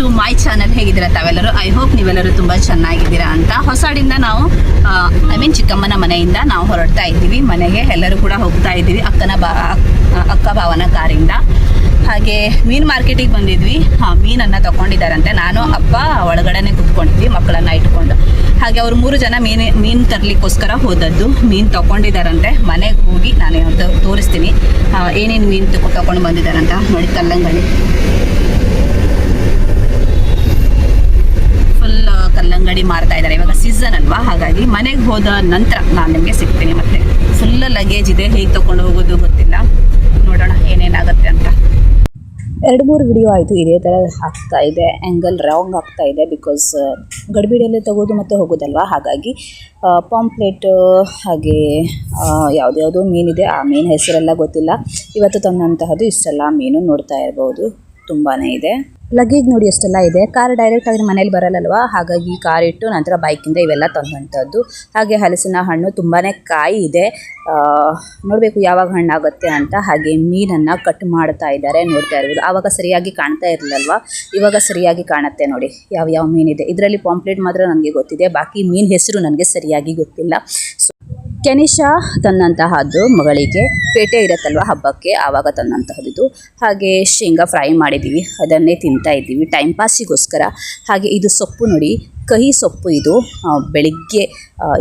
To my channel. ಹೇಗಿದ್ದೀರಾ ತಾವೆಲ್ಲರೂ? I hope ನೀವೆಲ್ಲರೂ ತುಂಬ ಚೆನ್ನಾಗಿದ್ದೀರಾ ಅಂತ. ಹೊಸಾಡಿಂದ ನಾವು ಚಿಕ್ಕಮ್ಮನ ಮನೆಯಿಂದ ನಾವು ಹೊರಡ್ತಾ ಇದ್ದೀವಿ ಮನೆಗೆ. ಎಲ್ಲರೂ ಕೂಡ ಹೋಗ್ತಾ ಇದ್ದೀವಿ ಅಕ್ಕ ಭಾವನ ಕಾರಿಂದ. ಹಾಗೆ ಮೀನು ಮಾರ್ಕೆಟಿಗೆ ಬಂದಿದ್ವಿ. ಮೀನನ್ನು ತಗೊಂಡಿದ್ದಾರಂತೆ. ನಾನು ಅಪ್ಪ ಒಳಗಡೆನೆ ಕುತ್ಕೊಂಡಿದ್ವಿ ಮಕ್ಕಳನ್ನು ಇಟ್ಕೊಂಡು. ಹಾಗೆ ಅವರು 3 ಜನ ಮೀನು ತರಲಿಕ್ಕೋಸ್ಕರ ಹೋದದ್ದು. ಮೀನು ತಗೊಂಡಿದ್ದಾರಂತೆ. ಮನೆಗೆ ಹೋಗಿ ನಾನು ತೋರಿಸ್ತೀನಿ ಏನೇನು ಮೀನು ತಗೊಂಡು ಬಂದಿದ್ದಾರಂತ. ನೋಡಿ, ಕಲ್ಲಂಗಡಿ, ಫುಲ್ ಕಲ್ಲಂಗಡಿ ಮಾರ್ತಾ ಇದ್ದಾರೆ. ಇವಾಗ ಸೀಸನ್ ಅಲ್ವಾ, ಹಾಗಾಗಿ ಮನೆಗೆ ಹೋದ ನಂತರ ನಾನು ನಿಮಗೆ ಸಿಗ್ತೀನಿ. ಮತ್ತೆ ಫುಲ್ ಲಗೇಜ್ ಇದೆ, ಹೇಗೆ ತಗೊಂಡು ಹೋಗೋದು ಗೊತ್ತಿಲ್ಲ. ನೋಡೋಣ ಏನೇನಾಗುತ್ತೆ ಅಂತ. 2-3 ವಿಡಿಯೋ ಆಯಿತು ಇದೇ ಥರ ಆಗ್ತಾ ಇದೆ. ಆ್ಯಂಗಲ್ ರಾಂಗ್ ಆಗ್ತಾ ಇದೆ. ಬಿಕಾಸ್ ಗಡಿಬಿಡಿಯಲ್ಲೇ ತಗೋದು ಮತ್ತು ಹೋಗೋದಲ್ವಾ, ಹಾಗಾಗಿ ಪಾಂಪ್ಲೆಟ್ ಹಾಗೆ ಯಾವುದ್ಯಾವುದೋ ಮೀನಿದೆ. ಆ ಮೀನು ಹೆಸರೆಲ್ಲ ಗೊತ್ತಿಲ್ಲ. ಇವತ್ತು ತಂದಂತಹದ್ದು ಇಷ್ಟೆಲ್ಲ ಮೀನು ನೋಡ್ತಾ ಇರ್ಬೋದು. ತುಂಬಾ ಇದೆ. ಲಗೇಜ್ ನೋಡಿ ಎಷ್ಟೆಲ್ಲ ಇದೆ. ಕಾರ್ ಡೈರೆಕ್ಟ್ ಆಗಿ ಮನೇಲಿ ಬರಲ್ಲಲ್ವಾ, ಹಾಗಾಗಿ ಕಾರ್ ಇಟ್ಟು ನಂತರ ಬೈಕಿಂದ ಇವೆಲ್ಲ ತಂದಂಥದ್ದು. ಹಾಗೆ ಹಲಸಿನ ಹಣ್ಣು ತುಂಬಾ ಕಾಯಿ ಇದೆ. ನೋಡಬೇಕು ಯಾವಾಗ ಹಣ್ಣಾಗುತ್ತೆ ಅಂತ. ಹಾಗೆ ಮೀನನ್ನು ಕಟ್ ಮಾಡ್ತಾ ಇದ್ದಾರೆ, ನೋಡ್ತಾ ಇರ್ಬೋದು. ಆವಾಗ ಸರಿಯಾಗಿ ಕಾಣ್ತಾ ಇರಲಿಲ್ಲಲ್ವಾ, ಇವಾಗ ಸರಿಯಾಗಿ ಕಾಣುತ್ತೆ ನೋಡಿ ಯಾವ ಮೀನಿದೆ. ಇದರಲ್ಲಿ ಪಾಂಪ್ಲೆಟ್ ಮಾತ್ರ ನನಗೆ ಗೊತ್ತಿದೆ, ಬಾಕಿ ಮೀನು ಹೆಸರು ನನಗೆ ಸರಿಯಾಗಿ ಗೊತ್ತಿಲ್ಲ. ಕೆನಿಷಾ ತಂದಂತಹದ್ದು ಮಗಳಿಗೆ ಪೇಟೆ ಇರುತ್ತಲ್ವ ಹಬ್ಬಕ್ಕೆ, ಆವಾಗ ತಂದಂತಹದ್ದು. ಹಾಗೆ ಶೇಂಗಾ ಫ್ರೈ ಮಾಡಿದ್ದೀವಿ, ಅದನ್ನೇ ತಿಂತಾ ಇದ್ದೀವಿ ಟೈಮ್ ಪಾಸಿಗೋಸ್ಕರ. ಹಾಗೆ ಇದು ಸೊಪ್ಪು ನೋಡಿ, ಕಹಿ ಸೊಪ್ಪು ಇದು. ಬೆಳಿಗ್ಗೆ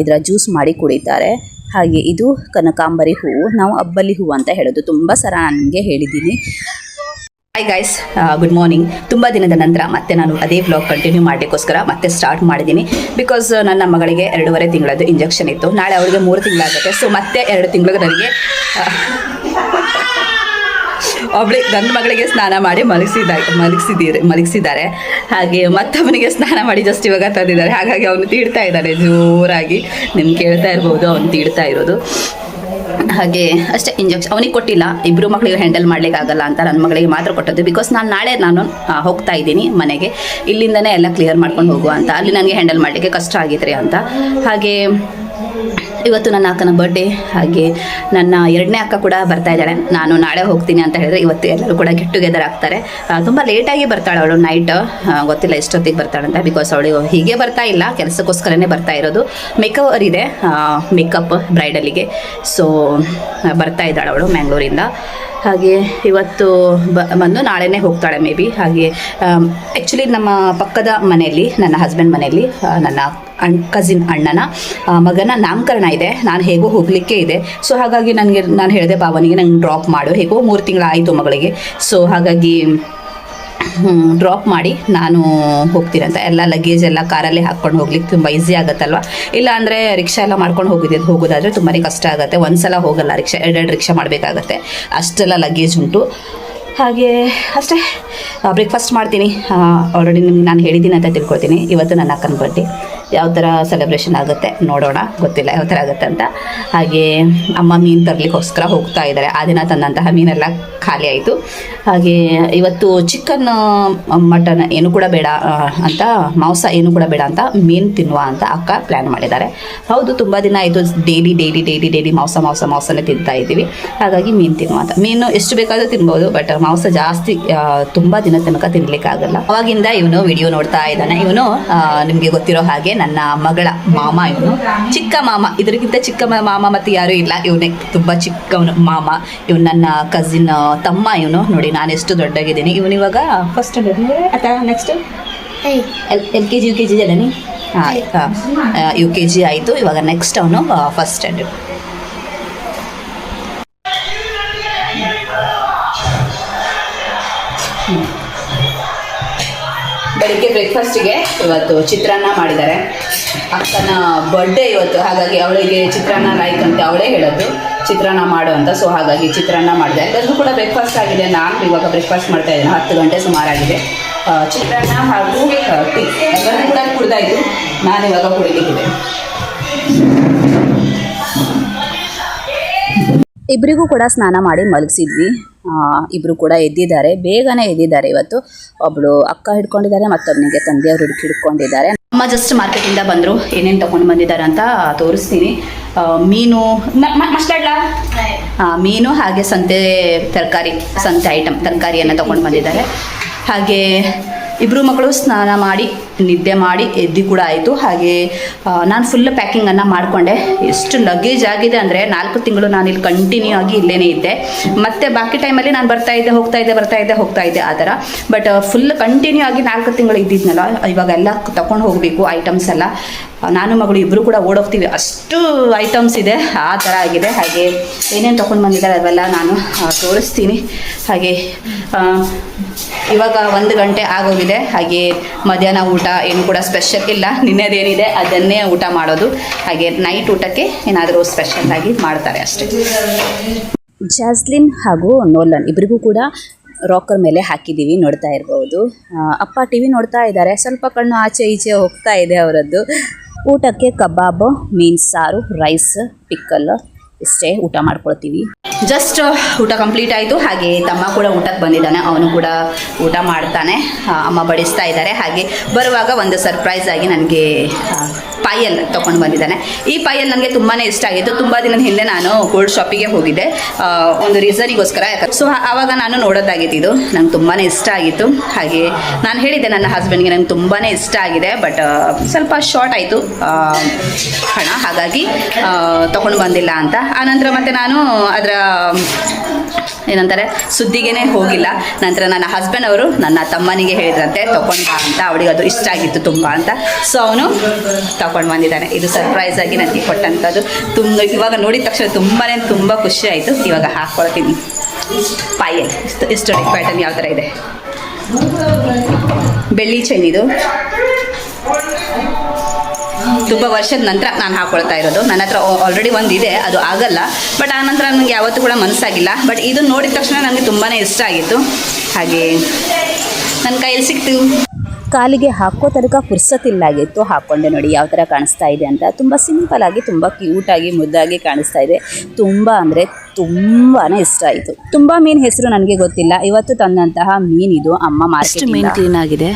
ಇದರ ಜ್ಯೂಸ್ ಮಾಡಿ ಕುಡಿತಾರೆ. ಹಾಗೆ ಇದು ಕನಕಾಂಬರಿ ಹೂವು, ನಾವು ಅಬ್ಬಲಿ ಹೂವು ಅಂತ ಹೇಳೋದು. ತುಂಬ ಸಲ ನನಗೆ ಹೇಳಿದ್ದೀನಿ. Hi guys, good morning. ತುಂಬ ದಿನದ ನಂತರ ಮತ್ತೆ ನಾನು ಅದೇ ವ್ಲಾಗ್ ಕಂಟಿನ್ಯೂ ಮಾಡಲಿಕ್ಕೋಸ್ಕರ ಮತ್ತೆ ಸ್ಟಾರ್ಟ್ ಮಾಡಿದ್ದೀನಿ. ಬಿಕಾಸ್ ನನ್ನ ಮಗಳಿಗೆ 2.5 ತಿಂಗಳದ್ದು ಇಂಜೆಕ್ಷನ್ ಇತ್ತು. ನಾಳೆ ಅವಳಿಗೆ 3 ತಿಂಗಳಾಗುತ್ತೆ. ಸೊ ಮತ್ತೆ 2 ತಿಂಗಳಿಗೆ ನನಗೆ ನನ್ನ ಮಗಳಿಗೆ ಸ್ನಾನ ಮಾಡಿ ಮಲಗಿಸಿದ್ದಾರೆ. ಹಾಗೆ ಮತ್ತವನಿಗೆ ಸ್ನಾನ ಮಾಡಿ ಜಸ್ಟ್ ಇವಾಗ ತಂದಿದ್ದಾರೆ. ಹಾಗಾಗಿ ಅವನು ತೀಡ್ತಾ ಇದ್ದಾನೆ ಜೋರಾಗಿ. ನಿಮ್ಗೆ ಕೇಳ್ತಾ ಇರ್ಬೋದು ಅವನು ತೀಡ್ತಾ ಇರೋದು. ಹಾಗೆ ಅಷ್ಟೇ, ಇಂಜೆಕ್ಷನ್ ಅವನಿಗೆ ಕೊಟ್ಟಿಲ್ಲ. 2 ಮಕ್ಕಳಿಗೆ ಹ್ಯಾಂಡಲ್ ಮಾಡಲಿಕ್ಕಾಗಲ್ಲ ಅಂತ ನನ್ನ ಮಗಳಿಗೆ ಮಾತ್ರ ಕೊಟ್ಟದ್ದು. ಬಿಕಾಸ್ ನಾಳೆ ನಾನು ಹೋಗ್ತಾ ಇದ್ದೀನಿ ಮನೆಗೆ. ಇಲ್ಲಿಂದನೇ ಎಲ್ಲ ಕ್ಲಿಯರ್ ಮಾಡ್ಕೊಂಡು ಹೋಗುವ ಅಂತ. ಅಲ್ಲಿ ನನಗೆ ಹ್ಯಾಂಡಲ್ ಮಾಡಲಿಕ್ಕೆ ಕಷ್ಟ ಆಗಿದ್ರಿ ಅಂತ. ಹಾಗೆ ಇವತ್ತು ನನ್ನ ಅಕ್ಕನ ಬರ್ಡೇ. ಹಾಗೆ ನನ್ನ 2ನೇ ಅಕ್ಕ ಕೂಡ ಬರ್ತಾ ಇದ್ದಾಳೆ. ನಾನು ನಾಳೆ ಹೋಗ್ತೀನಿ ಅಂತ ಹೇಳಿದ್ರೆ ಇವತ್ತು ಎಲ್ಲರೂ ಕೂಡ ಗೆಟ್ ಟುಗೆದರ್ ಆಗ್ತಾರೆ. ತುಂಬ ಲೇಟಾಗಿ ಬರ್ತಾಳೆ ಅವಳು. ನೈಟ್ ಗೊತ್ತಿಲ್ಲ ಎಷ್ಟೊತ್ತಿಗೆ ಬರ್ತಾಳಂತ. ಬಿಕಾಸ್ ಅವಳು ಹೀಗೆ ಬರ್ತಾ ಇಲ್ಲ, ಕೆಲಸಕ್ಕೋಸ್ಕರನೇ ಬರ್ತಾ ಇರೋದು. ಮೇಕವರ್ ಇದೆ, ಮೇಕಪ್ ಬ್ರೈಡಲ್ಲಿಗೆ. ಸೊ ಬರ್ತಾ ಇದ್ದಾಳೆ ಅವಳು ಮ್ಯಾಂಗ್ಳೂರಿಂದ. ಹಾಗೆ ಇವತ್ತು ಬಂದು ನಾಳೆನೇ ಹೋಗ್ತಾಳೆ ಮೇ ಬಿ. ಹಾಗೆ ಆ್ಯಕ್ಚುಲಿ ನಮ್ಮ ಪಕ್ಕದ ಮನೆಯಲ್ಲಿ, ನನ್ನ ಹಸ್ಬೆಂಡ್ ಮನೆಯಲ್ಲಿ, ನನ್ನ ಕಸಿನ್ ಅಣ್ಣನ ಮಗನ ನಾಮಕರಣ ಇದೆ. ನಾನು ಹೇಗೋ ಹೋಗಲಿಕ್ಕೆ ಇದೆ. ಸೊ ಹಾಗಾಗಿ ನಾನು ಹೇಳಿದೆ ಭಾವನಿಗೆ ನಂಗೆ ಡ್ರಾಪ್ ಮಾಡು, ಹೇಗೋ 3 ತಿಂಗಳಾಯಿತು ಮಗಳಿಗೆ. ಸೊ ಹಾಗಾಗಿ ಡ್ರಾಪ್ ಮಾಡಿ ನಾನು ಹೋಗ್ತೀನಿ ಅಂತ. ಎಲ್ಲ ಲಗೇಜ್ ಎಲ್ಲ ಕಾರಲ್ಲಿ ಹಾಕ್ಕೊಂಡು ಹೋಗ್ಲಿಕ್ಕೆ ತುಂಬ ಈಸಿ ಆಗುತ್ತಲ್ವ. ಇಲ್ಲ ಅಂದರೆ ರಿಕ್ಷಾ ಎಲ್ಲ ಮಾಡ್ಕೊಂಡು ಹೋಗೋದಾದರೆ ತುಂಬಾ ಕಷ್ಟ ಆಗುತ್ತೆ. ಒಂದ್ಸಲ ಹೋಗಲ್ಲ, ರಿಕ್ಷಾ 2 ರಿಕ್ಷಾ ಮಾಡಬೇಕಾಗತ್ತೆ, ಅಷ್ಟೆಲ್ಲ ಲಗೇಜ್ ಉಂಟು. ಹಾಗೆ ಅಷ್ಟೇ. ಬ್ರೇಕ್ಫಾಸ್ಟ್ ಮಾಡ್ತೀನಿ. ಆಲ್ರೆಡಿ ನಿಮ್ಗೆ ನಾನು ಹೇಳಿದ್ದೀನಿ ಅಂತ ತಿಳ್ಕೊಳ್ತೀನಿ. ಇವತ್ತು ನನ್ನ ಅಕ್ಕನ ಬರ್ಡೇ. ಯಾವ ಥರ ಸೆಲೆಬ್ರೇಷನ್ ಆಗುತ್ತೆ ನೋಡೋಣ, ಗೊತ್ತಿಲ್ಲ ಯಾವ ಥರ ಆಗುತ್ತೆ ಅಂತ. ಹಾಗೆ ಅಮ್ಮ ಮೀನು ತರಲಿಕ್ಕೋಸ್ಕರ ಹೋಗ್ತಾ ಇದ್ದಾರೆ. ಆ ದಿನ ತಂದಂತಹ ಮೀನೆಲ್ಲ ಖಾಲಿ ಆಯಿತು. ಹಾಗೆ ಇವತ್ತು ಚಿಕನ್ ಮಟನ್ ಏನು ಕೂಡ ಬೇಡ ಅಂತ, ಮಾಂಸ ಏನು ಕೂಡ ಬೇಡ ಅಂತ, ಮೀನು ತಿನ್ನುವ ಅಂತ ಅಕ್ಕ ಪ್ಲ್ಯಾನ್ ಮಾಡಿದ್ದಾರೆ. ಹೌದು, ತುಂಬ ದಿನ ಆಯಿತು ಡೈಲಿ ಮಾಂಸನೇ ತಿಂತಾ ಇದ್ದೀವಿ. ಹಾಗಾಗಿ ಮೀನು ತಿನ್ನುವ ಅಂತ. ಮೀನು ಎಷ್ಟು ಬೇಕಾದರೂ ತಿನ್ಬೋದು, ಬಟ್ ಮಾಂಸ ಜಾಸ್ತಿ ತುಂಬ ದಿನ ತನಕ ತಿನ್ನಲಿಕ್ಕಾಗಲ್ಲ. ಅವಾಗಿಂದ ಇವನು ವಿಡಿಯೋ ನೋಡ್ತಾ ಇದ್ದಾನೆ. ಇವನು ನಿಮಗೆ ಗೊತ್ತಿರೋ ಹಾಗೆ ನನ್ನ ಮಗಳ ಮಾಮ. ಇವನು ಚಿಕ್ಕ ಮಾಮ, ಇದಕ್ಕಿಂತ ಚಿಕ್ಕ ಮಾಮ ಮತ್ತು ಯಾರೂ ಇಲ್ಲ. ಇವನೇ ತುಂಬ ಚಿಕ್ಕವನು ಮಾಮ. ಇವನು ನನ್ನ ಕಸಿನ್ ತಮ್ಮ. ಇವನು ನೋಡಿ ನಾನು ಎಷ್ಟು ದೊಡ್ಡಾಗಿದ್ದೀನಿ. ಇವನು ಇವಾಗ first next LKG UKG ಅಲ್ಲನಿ. UKG ಆಯಿತು. ಇವಾಗ ನೆಕ್ಸ್ಟ್ ಅವನು ಫಸ್ಟ್ ಸ್ಟ್ಯಾಂಡರ್ಡ್. ಬೆಳಿಗ್ಗೆ ಬ್ರೇಕ್ಫಾಸ್ಟಿಗೆ ಇವತ್ತು ಚಿತ್ರಾನ್ನ ಮಾಡಿದ್ದಾರೆ. ಅಕ್ಕನ ಬರ್ಡೇ ಇವತ್ತು, ಹಾಗಾಗಿ ಅವಳಿಗೆ ಚಿತ್ರಾನ್ನ ಲೈಕ್ ಅಂತ ಅವಳೇ ಹೇಳೋದು ಚಿತ್ರಾನ್ನ ಮಾಡು ಅಂತ. ಸೊ ಹಾಗಾಗಿ ಚಿತ್ರಾನ್ನ ಮಾಡಿದೆ. ಎಲ್ಲರಿಗೂ ಕೂಡ ಬ್ರೇಕ್ಫಾಸ್ಟ್ ಆಗಿದೆ. ನಾನು ಇವಾಗ ಬ್ರೇಕ್ಫಾಸ್ಟ್ ಮಾಡ್ತಾ ಇದ್ದೇನೆ. 10 ಗಂಟೆ ಸುಮಾರಾಗಿದೆ. ಚಿತ್ರಾನ್ನ ಹಾಗೂ ಟೀ ಎಲ್ಲರೂ ಕೂಡ ಕುಡ್ದಾಯಿತು. ನಾನು ಇವಾಗ ಕುಡಿಲಿಕ್ಕಿದೆ. ಇಬ್ಬರಿಗೂ ಕೂಡ ಸ್ನಾನ ಮಾಡಿ ಮಲಗಿಸಿದ್ವಿ. ಇಬ್ಬರು ಕೂಡ ಎದ್ದಿದ್ದಾರೆ, ಬೇಗನೆ ಎದ್ದಿದ್ದಾರೆ ಇವತ್ತು. ಒಬ್ಬಳು ಅಕ್ಕ ಹಿಡ್ಕೊಂಡಿದ್ದಾರೆ, ಮತ್ತೊಬ್ಬನಿಗೆ ತಂದೆಯವರು ಹಿಡ್ಕೊಂಡಿದ್ದಾರೆ. ಅಮ್ಮ ಜಸ್ಟ್ ಮಾರ್ಕೆಟಿಂದ ಬಂದರು. ಏನೇನು ತೊಗೊಂಡು ಬಂದಿದ್ದಾರೆ ಅಂತ ತೋರಿಸ್ತೀನಿ. ಮೀನು ಮಸ್ಟಾಡ್ಲ ಮೀನು ಹಾಗೆ ಸಂತೆ ಐಟಮ್ ತರಕಾರಿಯನ್ನು ತೊಗೊಂಡು ಬಂದಿದ್ದಾರೆ. ಹಾಗೆ ಇಬ್ಬರು ಮಕ್ಕಳು ಸ್ನಾನ ಮಾಡಿ ನಿದ್ದೆ ಮಾಡಿ ಎದ್ದು ಕೂಡ ಆಯಿತು. ಹಾಗೆ ನಾನು ಫುಲ್ ಪ್ಯಾಕಿಂಗನ್ನು ಮಾಡಿಕೊಂಡೆ. ಎಷ್ಟು ಲಗೇಜ್ ಆಗಿದೆ ಅಂದರೆ 4 ತಿಂಗಳು ನಾನು ಇಲ್ಲಿ ಕಂಟಿನ್ಯೂ ಆಗಿ ಇಲ್ಲೇ ಇದ್ದೆ. ಮತ್ತು ಬಾಕಿ ಟೈಮಲ್ಲಿ ನಾನು ಬರ್ತಾ ಇದ್ದೆ ಹೋಗ್ತಾ ಇದ್ದೆ ಆ ಥರ. ಬಟ್ ಫುಲ್ ಕಂಟಿನ್ಯೂ ಆಗಿ 4 ತಿಂಗಳು ಇದ್ದಿದ್ನಲ್ಲ, ಇವಾಗೆಲ್ಲ ತಗೊಂಡು ಹೋಗಬೇಕು ಐಟಮ್ಸ್ ಎಲ್ಲ. ನಾನು ಮಗಳು ಇಬ್ಬರು ಕೂಡ ಓಡೋಗ್ತೀವಿ, ಅಷ್ಟು ಐಟಮ್ಸ್ ಇದೆ, ಆ ಥರ ಆಗಿದೆ. ಹಾಗೆ ಏನೇನು ತೊಗೊಂಡು ಬಂದಿದ್ದಾರೆ ಅವೆಲ್ಲ ನಾನು ತೋರಿಸ್ತೀನಿ. ಹಾಗೆ ಇವಾಗ 1 ಗಂಟೆ ಆಗೋಗಿದೆ. ಹಾಗೆ ಮಧ್ಯಾಹ್ನ ಊಟ ಏನು ಕೂಡ ಸ್ಪೆಷಲ್ ಇಲ್ಲ, ನಿನ್ನೆದೇನಿದೆ ಅದನ್ನೇ ಊಟ ಮಾಡೋದು. ಹಾಗೆ ನೈಟ್ ಊಟಕ್ಕೆ ಏನಾದರೂ ಸ್ಪೆಷಲ್ ಆಗಿ ಮಾಡ್ತಾರೆ ಅಷ್ಟೇ. ಜಾಸ್ಲಿನ್ ಹಾಗೂ ನೋಲನ್ ಇಬ್ಬರಿಗೂ ಕೂಡ ರಾಕರ್ ಮೇಲೆ ಹಾಕಿದ್ದೀವಿ, ನೋಡ್ತಾ ಇರ್ಬೋದು. ಅಪ್ಪ ಟಿ ವಿ ನೋಡ್ತಾ ಇದ್ದಾರೆ, ಸ್ವಲ್ಪ ಕಣ್ಣು ಆಚೆ ಈಚೆ ಹೋಗ್ತಾ ಇದೆ ಅವರದ್ದು. ಊಟಕ್ಕೆ ಕಬಾಬ್, ಮೀನು ಸಾರು, ರೈಸ್, ಪಿಕ್ಕಲ್ ಇಷ್ಟೇ ಊಟ ಮಾಡ್ಕೊಳ್ತೀವಿ. ಜಸ್ಟ್ ಊಟ ಕಂಪ್ಲೀಟ್ ಆಯಿತು. ಹಾಗೆ ತಮ್ಮ ಕೂಡ ಊಟಕ್ಕೆ ಬಂದಿದ್ದಾನೆ, ಅವನು ಕೂಡ ಊಟ ಮಾಡ್ತಾನೆ. ಅಮ್ಮ ಬಡಿಸ್ತಾ ಇದ್ದಾರೆ. ಹಾಗೆ ಬರುವಾಗ ಒಂದು ಸರ್ಪ್ರೈಸ್ ಆಗಿ ನನಗೆ ಪಾಯಲ್ ತೊಗೊಂಡು ಬಂದಿದ್ದಾನೆ. ಈ ಪಾಯಲ್ ನನಗೆ ತುಂಬಾ ಇಷ್ಟ ಆಗಿತ್ತು. ತುಂಬ ದಿನದ ಹಿಂದೆ ನಾನು ಗೋಲ್ಡ್ ಶಾಪಿಗೆ ಹೋಗಿದ್ದೆ ಒಂದು ರೀಸನಿಗೋಸ್ಕರ. ಸೊ ಆವಾಗ ನಾನು ನೋಡೋದಾಗಿತ್ತು, ಇದು ನಂಗೆ ತುಂಬಾ ಇಷ್ಟ ಆಗಿತ್ತು. ಹಾಗೆ ನಾನು ಹೇಳಿದ್ದೆ ನನ್ನ ಹಸ್ಬೆಂಡ್ಗೆ ನಂಗೆ ತುಂಬಾ ಇಷ್ಟ ಆಗಿದೆ, ಬಟ್ ಸ್ವಲ್ಪ ಶಾರ್ಟ್ ಆಯಿತು ಹಣ, ಹಾಗಾಗಿ ತೊಗೊಂಡು ಬಂದಿಲ್ಲ ಅಂತ. ಆನಂತರ ಮತ್ತೆ ನಾನು ಅದರ ಏನಂತಾರೆ ಸುದ್ದಿಗೇ ಹೋಗಿಲ್ಲ. ನಂತರ ನನ್ನ ಹಸ್ಬೆಂಡ್ ಅವರು ನನ್ನ ತಮ್ಮನಿಗೆ ಹೇಳಿದ್ರಂತೆ ತೊಗೊಂಡ ಅಂತ, ಅವಳಿಗೆ ಅದು ಇಷ್ಟ ಆಗಿತ್ತು ತುಂಬ ಅಂತ. ಸೊ ಅವನು ತಗೊಂಡು ಬಂದಿದ್ದಾನೆ. ಇದು ಸರ್ಪ್ರೈಸ್ ಆಗಿ ನನಗೆ ಕೊಟ್ಟಂಥದ್ದು. ಇವಾಗ ನೋಡಿದ ತಕ್ಷಣ ತುಂಬ ಖುಷಿ ಆಯಿತು. ಇವಾಗ ಹಾಕ್ಕೊಳ್ತೀನಿ ಪಾಯಲ್. ಎಷ್ಟು ಪ್ಯಾಟರ್ನ್ ಯಾವ ಥರ ಇದೆ, ಬೆಳ್ಳಿ ಚೈನ್ ಇದು. ತುಂಬ ವರ್ಷದ ನಂತರ ನಾನು ಹಾಕ್ಕೊಳ್ತಾ ಇರೋದು. ನನ್ನ ಹತ್ರ ಆಲ್ರೆಡಿ ಒಂದು ಇದೆ, ಅದು ಆಗಲ್ಲ. ಬಟ್ ಆ ನಂತರ ನನಗೆ ಯಾವತ್ತೂ ಕೂಡ ಮನಸ್ಸಾಗಿಲ್ಲ. ಬಟ್ ಇದು ನೋಡಿದ ತಕ್ಷಣ ನನಗೆ ತುಂಬಾ ಇಷ್ಟ ಆಗಿತ್ತು. ಹಾಗೆ ನನ್ನ ಕೈಯಲ್ಲಿ ಸಿಕ್ತು. ಕಾಲಿಗೆ ಹಾಕೋ ತನಕ ಪುರ್ಸತ್ತಿಲ್ಲಾಗಿತ್ತು, ಹಾಕ್ಕೊಂಡೆ. ನೋಡಿ ಯಾವ ಥರ ಕಾಣಿಸ್ತಾ ಇದೆ ಅಂತ. ತುಂಬ ಸಿಂಪಲಾಗಿ, ತುಂಬ ಕ್ಯೂಟಾಗಿ, ಮುದ್ದಾಗಿ ಕಾಣಿಸ್ತಾ ಇದೆ. ತುಂಬ ಅಂದರೆ ತುಂಬಾ ಇಷ್ಟ ಆಯಿತು. ತುಂಬ ಮೀನು ಹೆಸರು ನನಗೆ ಗೊತ್ತಿಲ್ಲ. ಇವತ್ತು ತಂದಂತಹ ಮೀನಿದು ಅಮ್ಮ ಮಾರ್ಕೆಟ್ ಮೀನು ಕ್ಲೀನ್ ಆಗಿದೆ.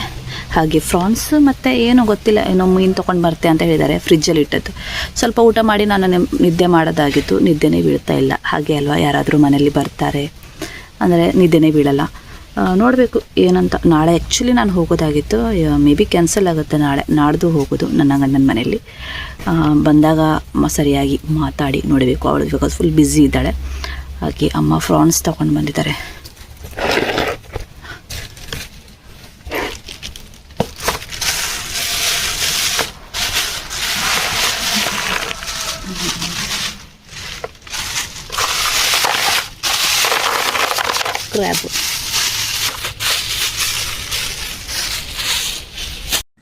ಹಾಗೆ ಫ್ರಾನ್ಸ್ ಮತ್ತು ಏನೋ ಗೊತ್ತಿಲ್ಲ, ಏನೋ ಮೀನು ತೊಗೊಂಡು ಬರ್ತೆ ಅಂತ ಹೇಳಿದ್ದಾರೆ, ಫ್ರಿಜ್ಜಲ್ಲಿ ಇಟ್ಟದ್ದು. ಸ್ವಲ್ಪ ಊಟ ಮಾಡಿ ನಾನು ನಿದ್ದೆ ಮಾಡೋದಾಗಿತ್ತು, ನಿದ್ದೆನೇ ಬೀಳ್ತಾ ಇಲ್ಲ. ಹಾಗೆ ಅಲ್ವಾ, ಯಾರಾದರೂ ಮನೇಲಿ ಬರ್ತಾರೆ ಅಂದರೆ ನಿದ್ದೆನೇ ಬೀಳಲ್ಲ. ನೋಡಬೇಕು ಏನಂತ. ನಾಳೆ ಆ್ಯಕ್ಚುಲಿ ನಾನು ಹೋಗೋದಾಗಿತ್ತು, ಮೇ ಬಿ ಕ್ಯಾನ್ಸಲ್ ಆಗುತ್ತೆ. ನಾಡ್ದು ಹೋಗೋದು ನನ್ನ ಗಂಡನ ಮನೆಯಲ್ಲಿ. ಬಂದಾಗ ಸರಿಯಾಗಿ ಮಾತಾಡಿ ನೋಡಬೇಕು. ಅವಳು ಇವಾಗ ಫುಲ್ ಬ್ಯುಸಿ ಇದ್ದಾಳೆ. ಹಾಗೆ ಅಮ್ಮ ಫ್ರಾನ್ಸ್ ತೊಗೊಂಡು ಬಂದಿದ್ದಾರೆ. ಕ್ರ್ಯಾಬ್.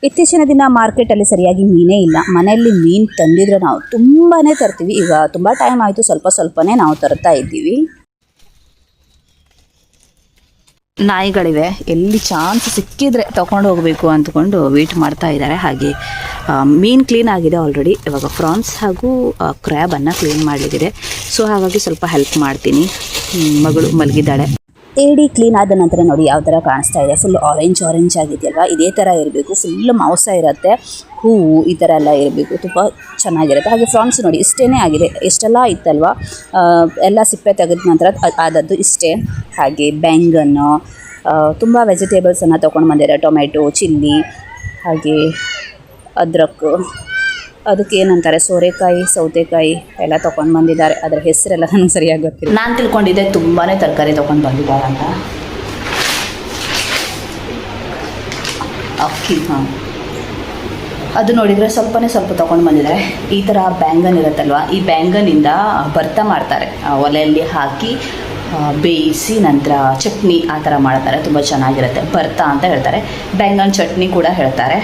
ಇತ್ತೀಚಿನ ದಿನ ಮಾರ್ಕೆಟಲ್ಲಿ ಸರಿಯಾಗಿ ಮೀನೇ ಇಲ್ಲ. ಮನೆಯಲ್ಲಿ ಮೀನು ತಂದಿದ್ರೆ ನಾವು ತುಂಬಾ ತರ್ತೀವಿ. ಈಗ ತುಂಬ ಟೈಮ್ ಆಯಿತು, ಸ್ವಲ್ಪನೇ ನಾವು ತರ್ತಾ ಇದ್ದೀವಿ. ನಾಯಿಗಳಿವೆ, ಎಲ್ಲಿ ಚಾನ್ಸ್ ಸಿಕ್ಕಿದ್ರೆ ತಗೊಂಡು ಹೋಗಬೇಕು ಅಂದ್ಕೊಂಡು ವೇಟ್ ಮಾಡ್ತಾ ಇದ್ದಾರೆ. ಹಾಗೆ ಮೀನು ಕ್ಲೀನ್ ಆಗಿದೆ ಆಲ್ರೆಡಿ. ಇವಾಗ ಫ್ರಾನ್ಸ್ ಹಾಗೂ ಕ್ರ್ಯಾಬನ್ನು ಕ್ಲೀನ್ ಮಾಡಲಿಕ್ಕಿದೆ. ಸೊ ಹಾಗಾಗಿ ಸ್ವಲ್ಪ ಹೆಲ್ಪ್ ಮಾಡ್ತೀನಿ. ಮಗಳು ಮಲಗಿದ್ದಾಳೆ. ಏಡಿ ಕ್ಲೀನ್ ಆದ ನಂತರ ನೋಡಿ ಯಾವ ಥರ ಕಾಣಿಸ್ತಾ ಇದೆ. ಫುಲ್ ಆರೆಂಜ್ ಆಗಿದೆಯಲ್ವಾ, ಇದೇ ಥರ ಇರಬೇಕು. ಫುಲ್ ಮಾಂಸ ಇರುತ್ತೆ, ಹೂವು ಈ ಥರ ಎಲ್ಲ ಇರಬೇಕು, ತುಂಬ ಚೆನ್ನಾಗಿರುತ್ತೆ. ಹಾಗೆ ಫ್ರಾನ್ಸ್ ನೋಡಿ ಇಷ್ಟೇ ಆಗಿದೆ. ಎಷ್ಟೆಲ್ಲ ಇತ್ತಲ್ವ, ಎಲ್ಲ ಸಿಪ್ಪೆ ತೆಗೆದ ನಂತರ ಆದದ್ದು ಇಷ್ಟೇ. ಹಾಗೆ ಬ್ಯಾಂಗನ್ನು, ತುಂಬ ವೆಜಿಟೇಬಲ್ಸನ್ನು ತೊಗೊಂಡು ಬಂದಿದ್ದಾರೆ. ಟೊಮೆಟೊ, ಚಿಲ್ಲಿ, ಹಾಗೆ ಅದ್ರಕ್, ಅದಕ್ಕೆ ಏನಂತಾರೆ ಸೋರೆಕಾಯಿ, ಸೌತೆಕಾಯಿ ಎಲ್ಲ ತೊಗೊಂಡು ಬಂದಿದ್ದಾರೆ. ಅದರ ಹೆಸರೆಲ್ಲ ನನಗೆ ಸರಿಯಾಗಿ ಗೊತ್ತಿಲ್ಲ. ನಾನು ತಿಳ್ಕೊಂಡಿದ್ದೆ ತುಂಬಾ ತರಕಾರಿ ತೊಗೊಂಡು ಬಂದಿದ್ದಾರೆ ಅಂತ. ಅಕ್ಕಿ, ಹಾಂ, ಅದು ನೋಡಿದರೆ ಸ್ವಲ್ಪ ತೊಗೊಂಡು ಬಂದಿದ್ದಾರೆ. ಈ ಥರ ಬ್ಯಾಂಗನ್ ಇರುತ್ತಲ್ವ, ಈ ಬ್ಯಾಂಗನಿಂದ ಭರ್ತ ಮಾಡ್ತಾರೆ. ಒಲೆಯಲ್ಲಿ ಹಾಕಿ ಬೇಯಿಸಿ ನಂತರ ಚಟ್ನಿ ಆ ಥರ ಮಾಡ್ತಾರೆ. ತುಂಬ ಚೆನ್ನಾಗಿರುತ್ತೆ. ಭರ್ತ ಅಂತ ಹೇಳ್ತಾರೆ, ಬ್ಯಾಂಗನ್ ಚಟ್ನಿ ಕೂಡ ಹೇಳ್ತಾರೆ.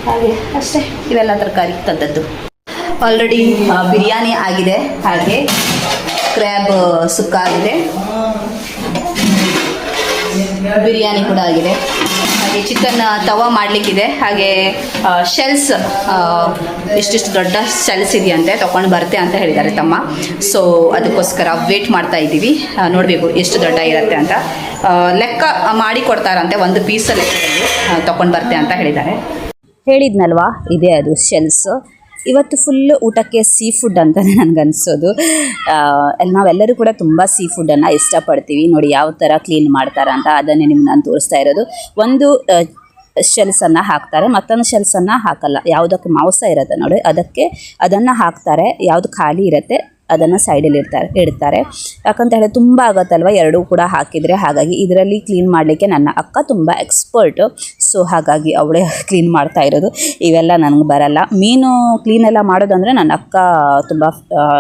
ಹಾಗೆ ಅಷ್ಟೇ, ಇವೆಲ್ಲ ತರಕಾರಿ ತಂದದ್ದು. ಆಲ್ರೆಡಿ ಬಿರಿಯಾನಿ ಆಗಿದೆ. ಹಾಗೆ ಕ್ರ್ಯಾಬ್ ಸುಕ್ಕ ಆಗಿದೆ, ಬಿರಿಯಾನಿ ಕೂಡ ಆಗಿದೆ. ಹಾಗೆ ಚಿಕನ್ ತವಾ ಮಾಡಲಿಕ್ಕಿದೆ. ಹಾಗೆ ಶೆಲ್ಸ್, ಇಷ್ಟಿಷ್ಟು ದೊಡ್ಡ ಶೆಲ್ಸ್ ಇದೆಯಂತೆ, ತೊಗೊಂಡು ಬರ್ತೆ ಅಂತ ಹೇಳಿದ್ದಾರೆ ತಮ್ಮ. ಸೊ ಅದಕ್ಕೋಸ್ಕರ ವೇಟ್ ಮಾಡ್ತಾ ಇದ್ದೀವಿ. ನೋಡಬೇಕು ಎಷ್ಟು ದೊಡ್ಡ ಇರುತ್ತೆ ಅಂತ. ಲೆಕ್ಕ ಮಾಡಿ ಕೊಡ್ತಾರಂತೆ, ಒಂದು ಪೀಸ್ ಲೆಕ್ಕದಲ್ಲಿ ತೊಗೊಂಡು ಬರ್ತೆ ಅಂತ ಹೇಳಿದ್ದಾರೆ. ಹೇಳಿದ್ನಲ್ವಾ, ಇದೆ ಅದು ಶೆಲ್ಸ್. ಇವತ್ತು ಫುಲ್ ಊಟಕ್ಕೆ ಸೀ ಫುಡ್ ಅಂತಲೇ ನನಗನ್ಸೋದು. ನಾವೆಲ್ಲರೂ ಕೂಡ ತುಂಬ ಸೀ ಫುಡ್ಡನ್ನು ಇಷ್ಟಪಡ್ತೀವಿ. ನೋಡಿ ಯಾವ ಥರ ಕ್ಲೀನ್ ಮಾಡ್ತಾರೆ ಅಂತ, ಅದನ್ನೇ ನಿಮ್ಗೆ ನಾನು ತೋರಿಸ್ತಾ ಇರೋದು. ಒಂದು ಶೆಲ್ಸನ್ನು ಹಾಕ್ತಾರೆ, ಮತ್ತೊಂದು ಶೆಲ್ಸನ್ನು ಹಾಕಲ್ಲ. ಯಾವುದಕ್ಕೆ ಮಾಂಸ ಇರುತ್ತೆ ನೋಡಿ ಅದನ್ನು ಹಾಕ್ತಾರೆ, ಯಾವುದು ಖಾಲಿ ಇರುತ್ತೆ ಅದನ್ನು ಸೈಡಲ್ಲಿ ಇಡ್ತಾರೆ. ಯಾಕಂತ ಹೇಳಿದ್ರೆ ತುಂಬ ಆಗುತ್ತಲ್ವ ಎರಡೂ ಕೂಡ ಹಾಕಿದರೆ. ಹಾಗಾಗಿ ಇದರಲ್ಲಿ ಕ್ಲೀನ್ ಮಾಡಲಿಕ್ಕೆ ನನ್ನ ಅಕ್ಕ ತುಂಬ ಎಕ್ಸ್ಪರ್ಟು. ಸೊ ಹಾಗಾಗಿ ಅವಳೇ ಕ್ಲೀನ್ ಮಾಡ್ತಾ ಇರೋದು. ಇವೆಲ್ಲ ನನಗೆ ಬರಲ್ಲ. ಮೀನು ಕ್ಲೀನೆಲ್ಲ ಮಾಡೋದಂದರೆ ನನ್ನ ಅಕ್ಕ ತುಂಬ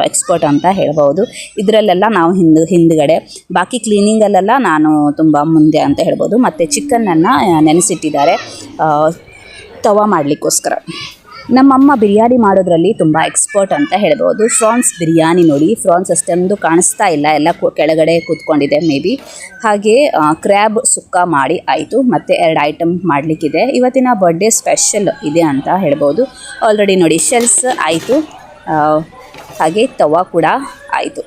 ಎಕ್ಸ್ಪರ್ಟ್ ಅಂತ ಹೇಳ್ಬೋದು. ಇದರಲ್ಲೆಲ್ಲ ನಾವು ಹಿಂದುಗಡೆ, ಬಾಕಿ ಕ್ಲೀನಿಂಗಲ್ಲೆಲ್ಲ ನಾನು ತುಂಬ ಮುಂದೆ ಅಂತ ಹೇಳ್ಬೋದು. ಮತ್ತು ಚಿಕನ್ನನ್ನು ನೆನೆಸಿಟ್ಟಿದ್ದಾರೆ ತವಾ ಮಾಡಲಿಕ್ಕೋಸ್ಕರ. ನಮ್ಮಮ್ಮ ಬಿರಿಯಾನಿ ಮಾಡೋದ್ರಲ್ಲಿ ತುಂಬ ಎಕ್ಸ್ಪರ್ಟ್ ಅಂತ ಹೇಳ್ಬೋದು. ಫ್ರಾನ್ಸ್ ಬಿರಿಯಾನಿ ನೋಡಿ, ಫ್ರಾನ್ಸ್ ಅಷ್ಟೊಂದು ಕಾಣಿಸ್ತಾ ಇಲ್ಲ, ಎಲ್ಲ ಕೆಳಗಡೆ ಕೂತ್ಕೊಂಡಿದೆ ಮೇ ಬಿ. ಹಾಗೆ ಕ್ರ್ಯಾಬ್ ಸುಕ್ಕ ಮಾಡಿ ಆಯಿತು, ಮತ್ತು 2 ಐಟಮ್ ಮಾಡಲಿಕ್ಕಿದೆ. ಇವತ್ತಿನ ಬರ್ಡೇ ಸ್ಪೆಷಲ್ ಇದೆ ಅಂತ ಹೇಳ್ಬೋದು. ಆಲ್ರೆಡಿ ನೋಡಿ ಶೆಲ್ಸ್ ಆಯಿತು, ಹಾಗೆ ತವಾ ಕೂಡ ಆಯಿತು.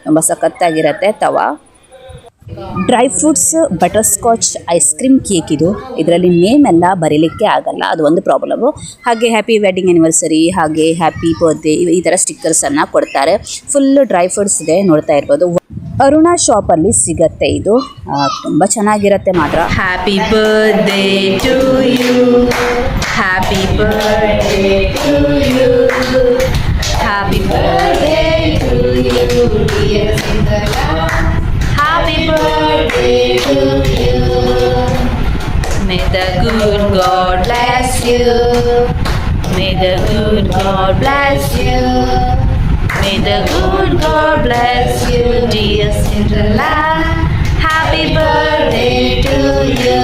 ತುಂಬ ಸಖತ್ತಾಗಿರುತ್ತೆ ತವಾ. Dry fruits butterscotch ice cream cake ಇದು. ಇದರಲ್ಲಿ ನೇಮ್ ಎಲ್ಲ ಬರೀಲಿಕ್ಕೆ ಆಗಲ್ಲ, ಅದು ಒಂದು ಪ್ರಾಬ್ಲಮ್ಮು. ಹಾಗೆ ಹ್ಯಾಪಿ ವೆಡ್ಡಿಂಗ್ ಆ್ಯನಿವರ್ಸರಿ, ಹಾಗೆ ಹ್ಯಾಪಿ ಬರ್ತ್ಡೇ ಈ ಥರ ಸ್ಟಿಕ್ಕರ್ಸನ್ನು ಕೊಡ್ತಾರೆ. ಫುಲ್ಲು ಡ್ರೈ ಫ್ರೂಟ್ಸ್ ಇದೆ, ನೋಡ್ತಾ ಇರ್ಬೋದು. ಅರುಣಾ ಶಾಪಲ್ಲಿ ಸಿಗತ್ತೆ ಇದು, ತುಂಬ ಚೆನ್ನಾಗಿರುತ್ತೆ ಮಾತ್ರ. Happy birthday to you, happy birthday to you, happy birthday to you dear Sindhara, happy birthday to you, may the good God bless you, may the good God bless you, may the good God bless you dear Cinderella, happy birthday to you.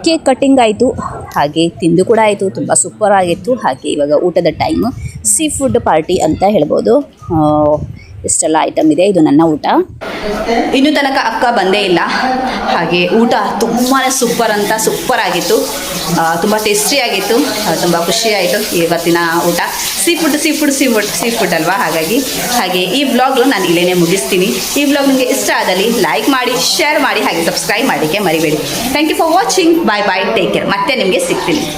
Cake cutting ಆಯಿತು, ಹಾಗೆ ತಿಂದು ಕೂಡ ಆಯಿತು, ತುಂಬ super ಆಗಿತ್ತು. ಹಾಗೆ ಇವಾಗ ಊಟದ ಟೈಮು, ಸೀ ಫುಡ್ ಪಾರ್ಟಿ ಅಂತ ಹೇಳ್ಬೋದು. ಇಷ್ಟೆಲ್ಲ ಐಟಮ್ ಇದೆ. ಇದು ನನ್ನ ಊಟ. ಇನ್ನೂ ತನಕ ಅಕ್ಕ ಬಂದೇ ಇಲ್ಲ. ಹಾಗೆ ಊಟ ತುಂಬಾ ಸೂಪರ್ ಆಗಿತ್ತು, ತುಂಬ ಟೇಸ್ಟಿಯಾಗಿತ್ತು, ತುಂಬ ಖುಷಿಯಾಯಿತು ಇವತ್ತಿನ ಊಟ. ಸೀ ಫುಡ್ ಅಲ್ವಾ, ಹಾಗೆ ಈ ವ್ಲಾಗ್ ನಾನು ಇಲ್ಲೇನೆ ಮುಗಿಸ್ತೀನಿ. ಈ ವ್ಲಾಗ್ ನಿಮಗೆ ಇಷ್ಟ ಆದಲ್ಲಿ ಲೈಕ್ ಮಾಡಿ, ಶೇರ್ ಮಾಡಿ, ಹಾಗೆ ಸಬ್ಸ್ಕ್ರೈಬ್ ಮಾಡಲಿಕ್ಕೆ ಮರಿಬೇಡಿ. Thank you for watching. Bye, take care. ಮತ್ತೆ ನಿಮಗೆ ಸಿಗ್ತೀನಿ.